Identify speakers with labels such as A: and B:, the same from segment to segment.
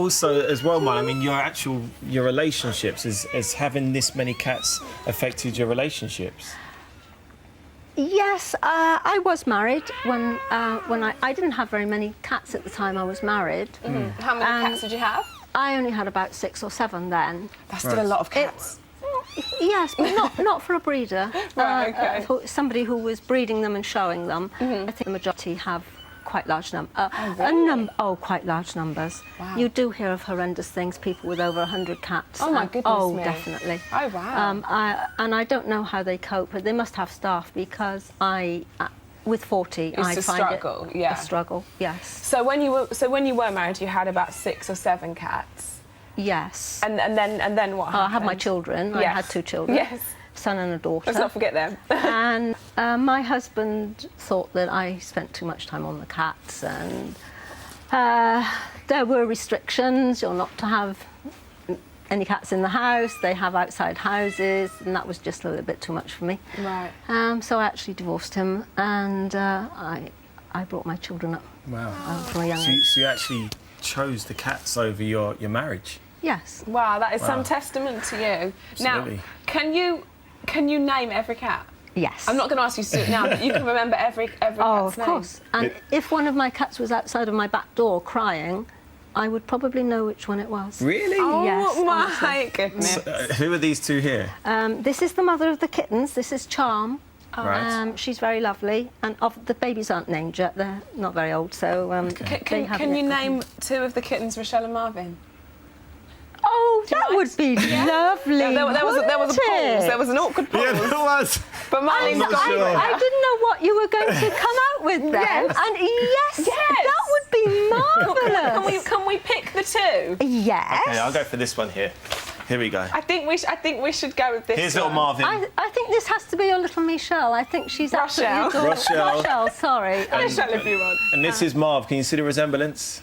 A: also, as well, man, I mean, your relationships, has having this many cats affected your relationships?
B: Yes, I was married when I didn't have very many cats at the time I was married.
C: How many cats did you have?
B: I only had about 6 or 7 then.
C: That's still a lot of cats.
B: Yes, but not for a breeder.
C: Right, okay.
B: For somebody who was breeding them and showing them. I think the majority have quite large numbers. Quite large numbers.
C: Wow.
B: You do hear of horrendous things, people with over 100 cats.
C: Oh, my goodness
B: Oh,
C: me.
B: definitely.
C: Oh, wow.
B: I don't know how they cope, but they must have staff because with 40, I
C: It's a
B: find
C: struggle,
B: it
C: yeah.
B: a struggle, yes.
C: So when you were married, you had about 6 or 7 cats.
B: Yes.
C: And then what happened?
B: I had my children. I
C: Yes.
B: had 2 children.
C: Yes.
B: Son and a daughter.
C: Let's not forget them.
B: And my husband thought that I spent too much time on the cats, and there were restrictions. You're not to have any cats in the house. They have outside houses, and that was just a little bit too much for me.
C: Right.
B: So I actually divorced him, and I brought my children up from a young age.
A: So you actually chose the cats over your marriage?
B: Yes.
C: Wow, that is some testament to you.
A: Absolutely.
C: Now, can you name every cat?
B: Yes.
C: I'm not going to ask you to do it now, but you can remember every cat's name.
B: Oh, of course. And if one of my cats was outside of my back door crying, I would probably know which one it was.
A: Really?
C: Oh,
B: Yes,
C: my
B: honestly.
C: goodness.
A: Who are these two here?
B: This is the mother of the kittens. This is Charm.
A: Right.
B: She's very lovely, and the babies aren't named yet. They're not very old, so
C: Can you name 2 of the kittens, Rochelle and Marvin?
B: Oh,
C: you
B: that
C: mind?
B: would be lovely.
C: There was a
B: wouldn't
C: pause.
B: it?
C: There was an awkward pause.
A: Yeah, there was.
C: But Marvin's
A: not
C: got
A: sure.
B: I didn't know what you were going to come out with then.
C: Yes.
B: And yes,
C: Yes.
B: that would be marvellous.
C: Can we pick the 2?
B: Yes.
A: Okay, I'll go for this one here. Here we go.
C: I think we should go with this.
A: Here's little
C: one.
A: Marvin.
B: I think this has to be your little Michelle. I think she's absolutely
C: Rochelle.
B: adorable. Rochelle, sorry.
C: Rochelle, if you want.
A: And this is Marv. Can you see the resemblance?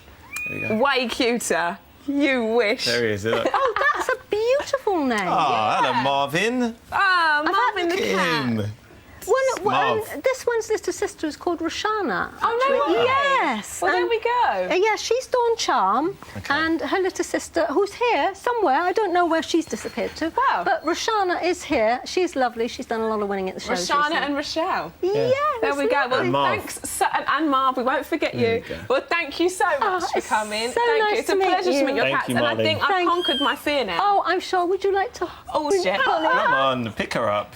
A: There we go.
C: Way cuter. You wish.
A: There he is. Look.
B: Oh, that's a beautiful name.
A: Oh, hello, Marvin.
C: Ah, Marvin the
A: Look at
C: cat.
A: him.
B: One, this one's little sister is called Roshana.
C: Oh, no way.
B: Yes.
C: Well, there
B: And-
C: we go.
B: Yeah, she's Dawn Charm, and her little sister, who's here somewhere, I don't know where she's disappeared to.
C: Wow.
B: But Roshana is here. She's lovely. She's done a lot of winning at the shows.
C: Roshana
B: recently.
C: and Rochelle.
B: Yeah,
C: There we go. Well,
A: And Marv.
C: thanks. And Marv, we won't forget you.
A: go.
C: Well, thank you so much for
B: it's
C: coming.
B: so
C: Thank
B: nice
C: you. It's a
B: to meet
C: pleasure to
B: you.
C: meet your
A: Thank
C: cats.
A: you,
C: And I
A: Marvin.
C: think I've
B: Thank-
C: conquered my fear now.
B: Oh, I'm sure. Would you like to?
C: Oh, shit.
A: Come on, pick her up.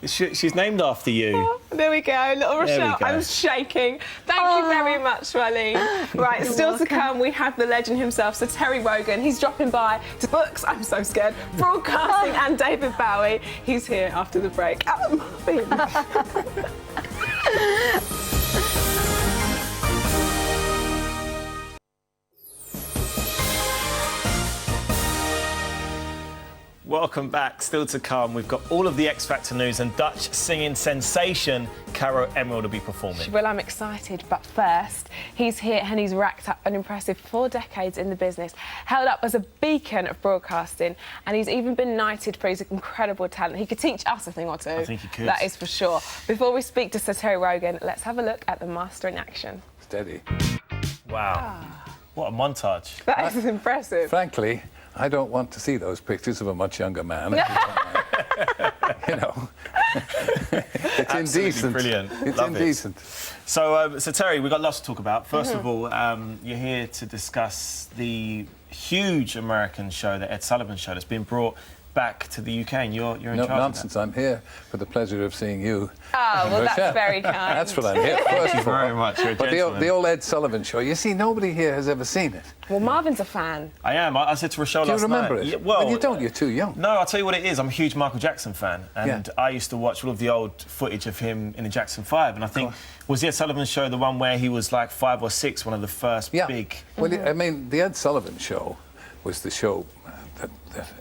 A: She's named after you.
C: There we go, little
A: There we
C: Rochelle.
A: go.
C: I'm shaking. Thank you very much, Marlene. Right, still to come, we have the legend himself, Sir Terry Wogan. He's dropping by to books, I'm so scared, broadcasting, and David Bowie. He's here after the break. Oh, Marvin.
A: Welcome back. Still to come, we've got all of the X Factor news and Dutch singing sensation Caro Emerald will be performing.
C: Well, I'm excited, but first, he's here and he's racked up an impressive 4 decades in the business, held up as a beacon of broadcasting, and he's even been knighted for his incredible talent. He could teach us a thing or two.
A: I think he could.
C: That is for sure. Before we speak to Sir Terry Wogan, let's have a look at the master in action.
D: Steady.
A: Wow. What a montage.
C: That is impressive.
D: Frankly, I don't want to see those pictures of a much younger man. You know, it's
A: Absolutely
D: indecent.
A: brilliant.
D: It's
A: Love it.
D: indecent.
A: So Terry, we've got lots to talk about. First of all, you're here to discuss the huge American show, the Ed Sullivan Show, that's been brought back to the UK, and you're in
D: No
A: charge
D: nonsense. I'm here for the pleasure of seeing you.
C: Oh, well, that's
D: Rochelle.
C: very kind.
D: That's what I'm here for.
A: Thank you very much. You're a
D: But
A: gentleman.
D: the old Ed Sullivan Show, you see, nobody here has ever seen it.
C: Well, Marvin's a fan.
A: I am. I said to Rochelle
D: Do you
A: last
D: remember
A: night.
D: it?
A: Yeah, well,
D: you don't. You're too young.
A: No, I'll tell you what it is. I'm a huge Michael Jackson fan, and
D: Yeah.
A: I used to watch all of the old footage of him in the Jackson 5, and I think, was the Ed Sullivan Show the one where he was like 5 or 6, one of the first
D: Yeah.
A: big...
D: Well, I mean, the Ed Sullivan Show was the show that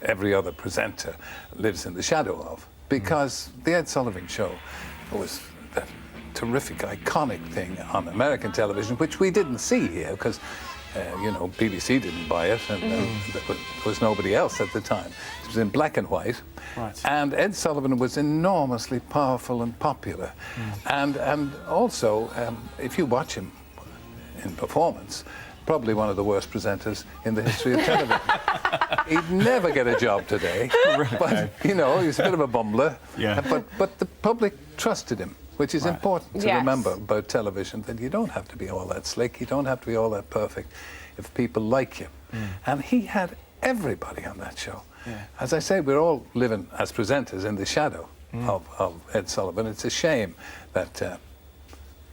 D: every other presenter lives in the shadow of, because the Ed Sullivan Show was that terrific, iconic thing on American television, which we didn't see here because, you know, BBC didn't buy it, and there was nobody else at the time. It was in black and white,
A: Right.
D: and Ed Sullivan was enormously powerful and popular, and also if you watch him in performance, probably one of the worst presenters in the history of television. He'd never get a job today, but, you know, he was a bit of a bumbler.
A: Yeah.
D: But the public trusted him, which is important to
C: Yes.
D: remember about television, that you don't have to be all that slick, you don't have to be all that perfect if people like you. And he had everybody on that show.
A: Yeah.
D: As I say, we're all living as presenters in the shadow of Ed Sullivan. It's a shame that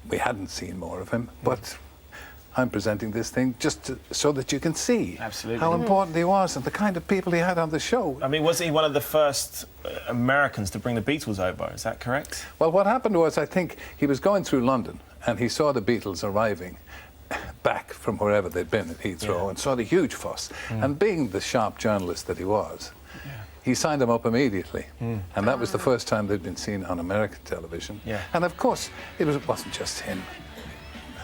D: we hadn't seen more of him, but I'm presenting this thing just so that you can see
A: Absolutely.
D: how important he was and the kind of people he had on the show.
A: I mean, was he one of the first Americans to bring the Beatles over? Is that correct?
D: Well, what happened was, I think he was going through London and he saw the Beatles arriving back from wherever they'd been at Heathrow and saw the huge fuss. And being the sharp journalist that he was, he signed them up immediately. And that was the first time they'd been seen on American television.
A: Yeah.
D: And of course, it wasn't just him.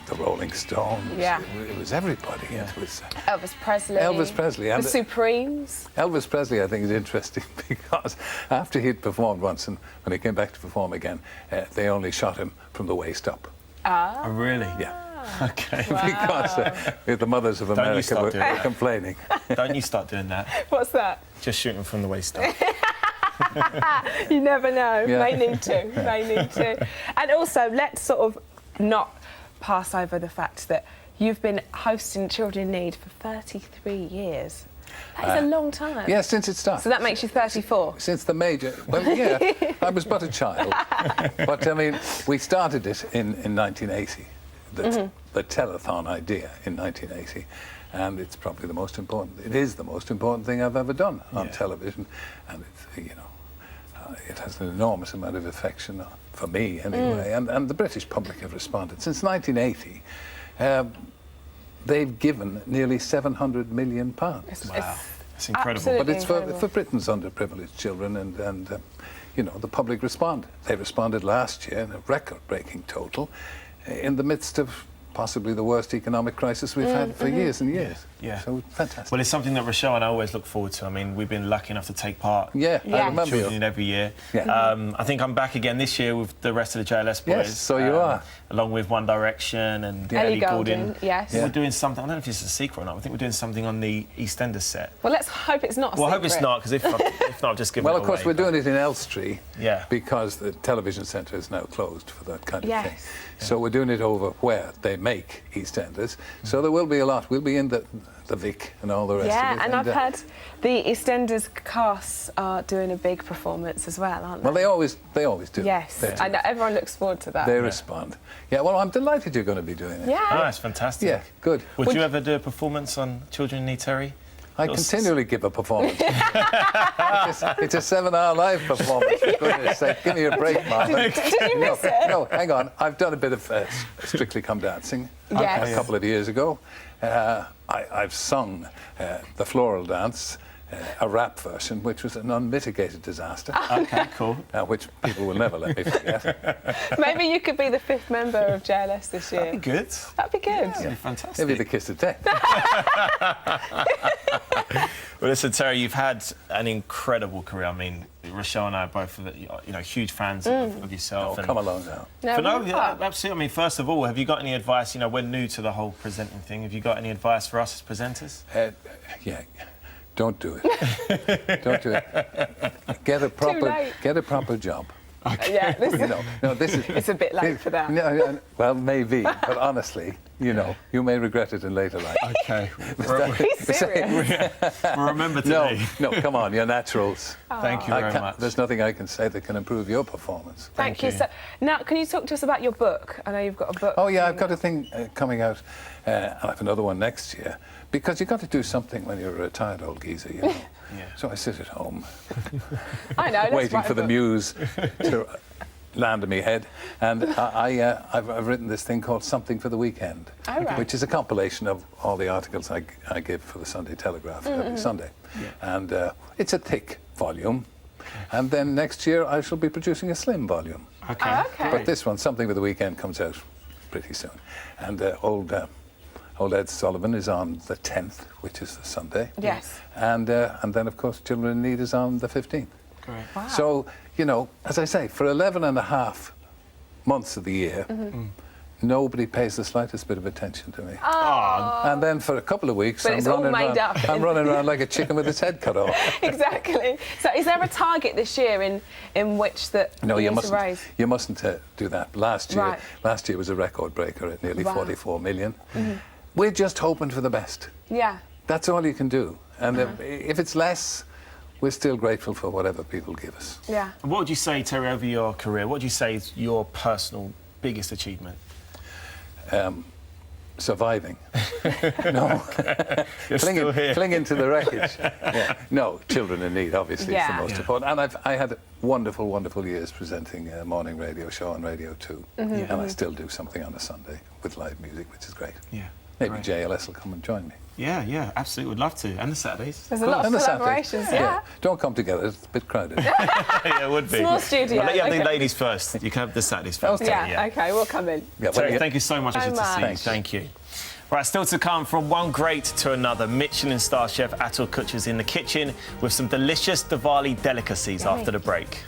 D: The Rolling Stones.
C: Yeah.
D: It was everybody. It was
C: Elvis Presley.
D: Elvis Presley.
C: The
D: And
C: Supremes.
D: Elvis Presley, I think, is interesting because after he'd performed once and when he came back to perform again, they only shot him from the waist up.
A: Oh, really?
D: Yeah.
A: Okay.
D: Because the mothers of
A: you
D: America
A: start
D: were
A: doing that.
D: complaining.
A: Don't you start doing that.
C: What's that?
A: Just shooting from the waist up.
C: You never know.
D: Yeah.
C: May need to. May need to. And also, let's sort of not pass over the fact that you've been hosting Children in Need for 33 years. That is a long time.
D: Yeah, since it started.
C: So that makes you 34.
D: Since the major... Well, yeah, I was but a child. But, I mean, we started it in 1980, the telethon idea in 1980. And it's probably the most important... It is the most important thing I've ever done on television. And, it's, you know, it has an enormous amount of affection for me, anyway. And the British public have responded. Since 1980, they've given nearly £700 million.
A: Wow. That's incredible.
C: Absolutely.
D: But it's
C: incredible.
D: for Britain's underprivileged children, and you know, the public respond. They responded last year in a record-breaking total, in the midst of possibly the worst economic crisis we've had for years and years.
A: Yeah.
D: So fantastic.
A: Well, it's something that Rochelle and I always look forward to. I mean, we've been lucky enough to take part.
D: Yeah,
C: Yeah.
D: I remember
A: Children
D: you.
A: in every year.
D: Yeah.
A: I think I'm back again this year with the rest of the JLS boys.
D: Yes, so you are.
A: Along with One Direction and
C: Ellie
A: Ellie
C: Goulding,
A: Goulding.
C: yes.
A: We're doing something, I don't know if it's a secret or not, I think we're doing something on the EastEnders set.
C: Well, let's hope it's not a
A: Well, I
C: secret.
A: hope it's not, because if not, I'll just give
D: Well,
A: it
D: of course,
A: away,
D: we're doing it in Elstree
A: Yeah.
D: because the television centre is now closed for that kind of thing.
C: Yes.
D: So we're doing it over where they make EastEnders. So there will be a lot. We'll be in the Vic and all the rest of it.
C: Yeah, and I've heard the EastEnders casts are doing a big performance as well, aren't they?
D: Well, they always do.
C: Yes,
D: They do.
C: I know everyone looks forward to that.
D: They respond. Yeah, well, I'm delighted you're going to be doing it.
C: Yeah.
A: Oh, it's fantastic.
D: Yeah, good.
A: Would you ever do a performance on Children in Need, Terry?
D: I continually give a performance. It's a 7-hour live performance, for goodness sake. Give me a break, Marvin.
C: Did you miss it?
D: No, hang on. I've done a bit of Strictly Come Dancing
C: Yes.
D: a couple of years ago. I've sung the Floral Dance, a rap version, which was an unmitigated disaster,
A: OK, cool.
D: which people will never let me forget.
C: Maybe you could be the 5th member of JLS this year.
A: That'd be good.
C: That'd be good.
A: That'd be fantastic.
D: Maybe the kiss of death.
A: Well, listen, Terry, you've had an incredible career. I mean, Rochelle and I are both, huge fans of yourself.
D: Oh, come along now.
C: No,
A: But no,
C: we
A: yeah,
C: are.
A: absolutely. I mean, first of all, have you got any advice? You know, we're new to the whole presenting thing. Have you got any advice for us as presenters?
D: Yeah, don't do it. Don't do it. Get a proper job.
C: Yeah, this is,
D: No, this is.
C: it's a bit late for that.
D: No, well, maybe, but honestly, you may regret it in later life.
A: OK.
C: He's serious.
A: Remember
D: No,
A: today.
D: no, come on, you're naturals.
A: Thank you very much.
D: There's nothing I can say that can improve your performance.
C: Thank you.
A: you.
C: So, now, can you talk to us about your book? I know you've got a book.
D: Oh yeah, I've
C: coming
D: got a thing coming out, and I have another one next year. Because you've got to do something when you're a retired old geezer,
A: Yeah.
D: So I sit at home,
C: I know. let's
D: waiting
C: write a
D: for the
C: book.
D: muse to land on me head. And I've written this thing called Something for the Weekend,
C: Oh, right.
D: which is a compilation of all the articles I give for the Sunday Telegraph every Sunday. And it's a thick volume. And then next year I shall be producing a slim volume.
A: OK.
C: Oh, okay.
D: But this one, Something for the Weekend, comes out pretty soon. And old Ed Sullivan is on the 10th, which is the Sunday.
C: Yes.
D: And then, of course, Children in Need is on the 15th.
A: Great.
C: Wow.
D: So, as I say, for 11 and a half months of the year, nobody pays the slightest bit of attention to me.
A: Oh.
D: And then for a couple of weeks,
C: But it's all made up.
D: I'm running around like a chicken with its head cut off.
C: Exactly. So is there a target this year in which that
D: No,
C: you
D: you
C: need
D: mustn't.
C: to raise?
D: You mustn't do that. Last
C: Right.
D: year was a record breaker at nearly
C: Wow.
D: 44 million. We're just hoping for the best.
C: Yeah.
D: That's all you can do. And if it's less, we're still grateful for whatever people give us.
C: Yeah.
A: And what would you say, Terry, over your career, what would you say is your personal biggest achievement?
D: Surviving. No.
A: You're still here.
D: Fling into the wreckage. Yeah. No, children in need, obviously, is
C: Yeah.
D: the most important. And I had wonderful, wonderful years presenting a morning radio show on Radio 2. And I still do something on a Sunday with live music, which is great.
A: Yeah.
D: Maybe
A: Great.
D: JLS will come and join me.
A: Yeah, absolutely. Would love to. And the Saturdays.
C: There's a lot of
D: And the Saturdays.
C: collaborations. Yeah.
D: Don't come together, it's a bit crowded.
A: Yeah, it would be.
C: Small studio,
A: I'll let you have the
C: okay.
A: ladies first. You can have the Saturdays first.
D: Okay.
C: Yeah. Okay. We'll come in.
D: Yeah, well,
A: Terry,
D: yeah.
A: thank you so much. Pleasure to see you.
C: much.
A: Thank you. Right, still to come, from one great to another, Michelin star chef Atul Kutcher's in the kitchen with some delicious Diwali delicacies
C: Yummy.
A: after the break.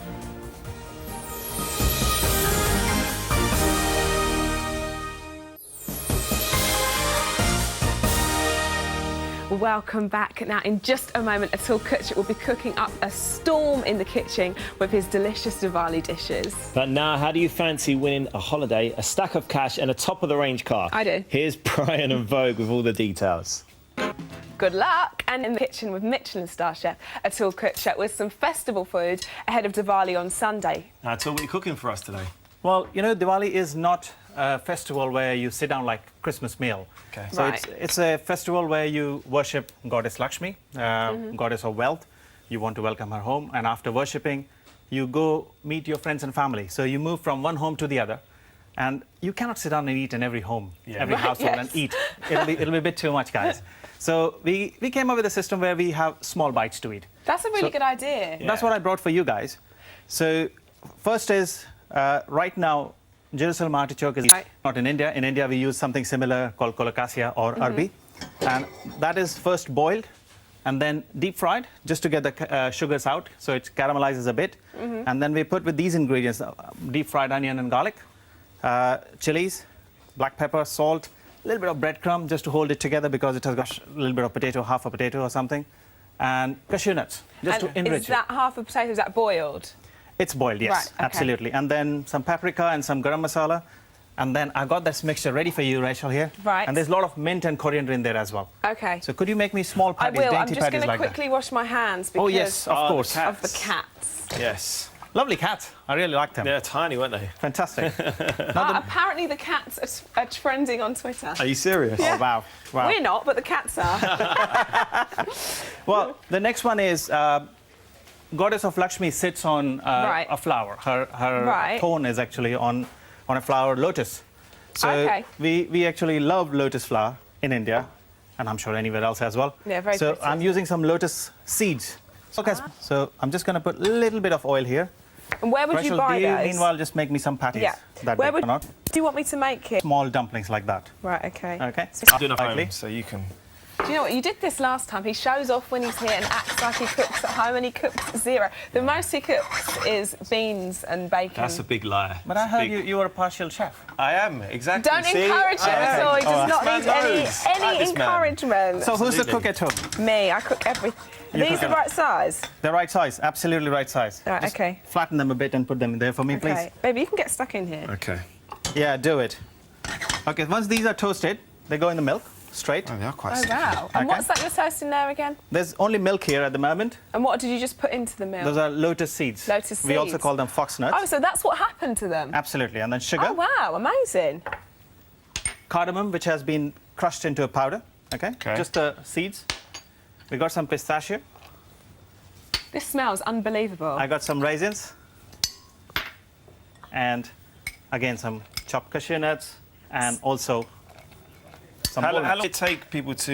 C: Welcome back. Now, in just a moment, Atul Kutcher will be cooking up a storm in the kitchen with his delicious Diwali dishes.
A: But now, how do you fancy winning a holiday, a stack of cash and a top-of-the-range car?
C: I do.
A: Here's Brian and Vogue with all the details.
C: Good luck! And in the kitchen with Michelin star chef Atul Kutcher with some festival food ahead of Diwali on Sunday.
A: Atul, what are you cooking for us today?
E: Well, you know, Diwali is not a festival where you sit down like Christmas meal.
A: Okay.
E: So
C: Right.
E: it's a festival where you worship Goddess Lakshmi, Goddess of wealth. You want to welcome her home, and after worshipping, you go meet your friends and family. So you move from one home to the other, and you cannot sit down and eat in every home, every
C: Right,
E: household,
C: yes.
E: and eat. It'll be a bit too much, guys. So we came up with a system where we have small bites to eat.
C: That's a really good idea.
E: That's what I brought for you guys. So first is, right now, Jerusalem artichoke is
C: Right.
E: not in India. In India, we use something similar called colocasia or arbi. And that is first boiled and then deep fried just to get the sugars out, so it caramelizes a bit. And then we put with these ingredients, deep fried onion and garlic, chilies, black pepper, salt, a little bit of breadcrumb just to hold it together because it has got a little bit of potato, half a potato or something, and cashew nuts just
C: And
E: to enrich
C: is that half a potato, is that boiled?
E: It's boiled, yes,
C: Right, okay.
E: absolutely. And then some paprika and some garam masala. And then I got this mixture ready for you, Rachel, here.
C: Right.
E: And there's a lot of mint and coriander in there as well.
C: Okay.
E: So could you make me small
C: I
E: patties,
C: will. I'm
E: dainty
C: just
E: patties
C: going to
E: like
C: quickly wash my hands
E: that?
C: because
E: Oh, yes, of course.
A: the
C: of the cats.
A: Yes.
E: Lovely cats. I really like them.
A: They're tiny, weren't they?
E: Fantastic.
C: Apparently the cats are trending on Twitter.
A: Are you serious?
E: Oh, wow. Wow.
C: We're not, but the cats are.
E: Well, the next one is Goddess of Lakshmi sits on
C: Right.
E: a flower. Her
C: Right.
E: throne is actually on a flower lotus. So
C: Okay.
E: we actually love lotus flower in India, and I'm sure anywhere else as well.
C: Yeah, very
E: So
C: pretty.
E: I'm using some lotus seeds. Okay, so I'm just going to put a little bit of oil here.
C: And where would
E: Rachel,
C: you buy
E: do you
C: those?
E: meanwhile just make me some patties?
C: Yeah.
E: That
C: Where
E: big
C: would
E: or not?
C: do you want me to make it?
E: Small dumplings like that.
C: Right. Okay.
E: Okay.
A: I'm doing a
E: Lightly.
A: home, so you can.
C: Do you know what? You did this last time. He shows off when he's here and acts like he cooks at home, and he cooks zero. The most he cooks is beans and bacon.
A: That's a big lie.
E: But I
A: It's
E: heard
A: big.
E: you were a partial chef.
A: I am, exactly.
C: Don't
A: See?
C: encourage him
A: I
C: at
A: am.
C: all. He does not
A: this
C: need
A: man knows. I like
C: any
A: this man.
C: encouragement.
E: So who's the
A: Absolutely.
E: cook at home?
C: Me, I cook everything. Are
E: You
C: these
E: cook
C: the
E: them.
C: right size?
E: The right size, absolutely right size.
C: Right,
E: Just
C: okay.
E: Flatten them a bit and put them in there for me,
C: Okay.
E: please.
C: Baby, you can get stuck in here.
A: Okay.
E: Yeah, do it. Okay, once these are toasted, they go in the milk, straight.
A: Oh, they are quite
C: Oh,
A: sticky.
C: wow. And
E: Okay.
C: what's that you're toasting there again?
E: There's only milk here at the moment.
C: And what did you just put into the milk?
E: Those are lotus seeds.
C: Lotus
E: We also
C: seeds.
E: call them fox nuts.
C: Oh, so that's what happened to them?
E: Absolutely. And then sugar,
C: Oh, wow. Amazing.
E: cardamom, which has been crushed into a powder. Okay?
A: Okay.
E: Just the seeds. We got some pistachio.
C: This smells unbelievable.
E: I got some raisins. And again, some chopped cashew nuts. And also some
A: How
E: walnuts.
A: long does it take people to